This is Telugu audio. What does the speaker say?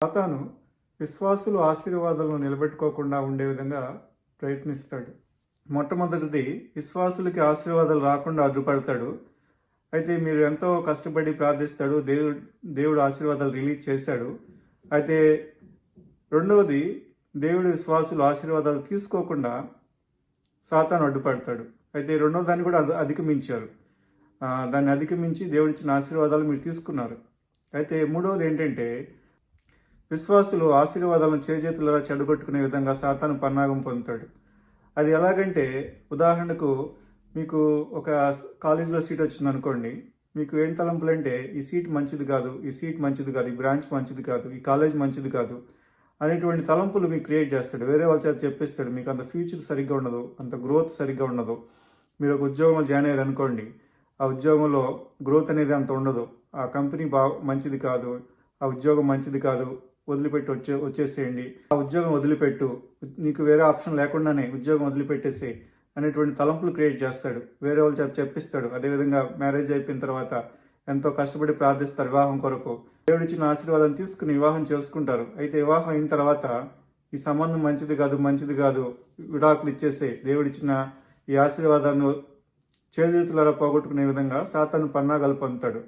సాతాను విశ్వాసులు ఆశీర్వాదాలను నిలబెట్టుకోకుండా ఉండే విధంగా ప్రయత్నిస్తాడు. మొట్టమొదటిది, విశ్వాసులకి ఆశీర్వాదాలు రాకుండా అడ్డుపడతాడు. అయితే మీరు ఎంతో కష్టపడి ప్రార్థిస్తాడు, దేవుడు ఆశీర్వాదాలు రిలీజ్ చేశాడు. అయితే రెండవది, దేవుడి విశ్వాసులు ఆశీర్వాదాలు తీసుకోకుండా సాతాను అడ్డుపడతాడు. అయితే రెండవ దాన్ని కూడా అధిగమించారు. దాన్ని అధిగమించి దేవుడిచ్చిన ఆశీర్వాదాలు మీరు తీసుకున్నారు. అయితే మూడవది ఏంటంటే, విశ్వాసులు ఆశీర్వాదాలను చేజేతులరా చెడగొట్టుకునే విధంగా సాతాను పన్నాగం పొందుతాడు. అది ఎలాగంటే, ఉదాహరణకు మీకు ఒక కాలేజీలో సీట్ వచ్చింది అనుకోండి. మీకు ఏం తలంపులు అంటే, ఈ సీట్ మంచిది కాదు, ఈ సీట్ మంచిది కాదు, ఈ బ్రాంచ్ మంచిది కాదు, ఈ కాలేజ్ మంచిది కాదు అనేటువంటి తలంపులు మీకు క్రియేట్ చేస్తాడు. వేరే వాళ్ళ చేత చెప్పిస్తాడు. మీకు అంత ఫ్యూచర్ సరిగ్గా ఉండదు, అంత గ్రోత్ సరిగ్గా ఉండదు. మీరు ఒక ఉద్యోగంలో జాయిన్ అయ్యారు అనుకోండి, ఆ ఉద్యోగంలో గ్రోత్ అనేది అంత ఉండదు, ఆ కంపెనీ మంచిది కాదు, ఆ ఉద్యోగం మంచిది కాదు, వదిలిపెట్టి వచ్చేసేయండి, ఆ ఉద్యోగం వదిలిపెట్టు, నీకు వేరే ఆప్షన్ లేకుండానే ఉద్యోగం వదిలిపెట్టేసే అనేటువంటి తలంపులు క్రియేట్ చేస్తాడు. వేరే వాళ్ళ చేత చెప్పిస్తాడు. అదేవిధంగా మ్యారేజ్ అయిపోయిన తర్వాత ఎంతో కష్టపడి ప్రార్థిస్తారు వివాహం కొరకు. దేవుడిచ్చిన ఆశీర్వాదం తీసుకుని వివాహం చేసుకుంటారు. అయితే వివాహం అయిన తర్వాత ఈ సంబంధం మంచిది కాదు, విడాకులు ఇచ్చేసే, దేవుడిచ్చిన ఈ ఆశీర్వాదాన్ని చేతులారా పోగొట్టుకునే విధంగా సాతాను పన్నాగాలు పొందుతాడు.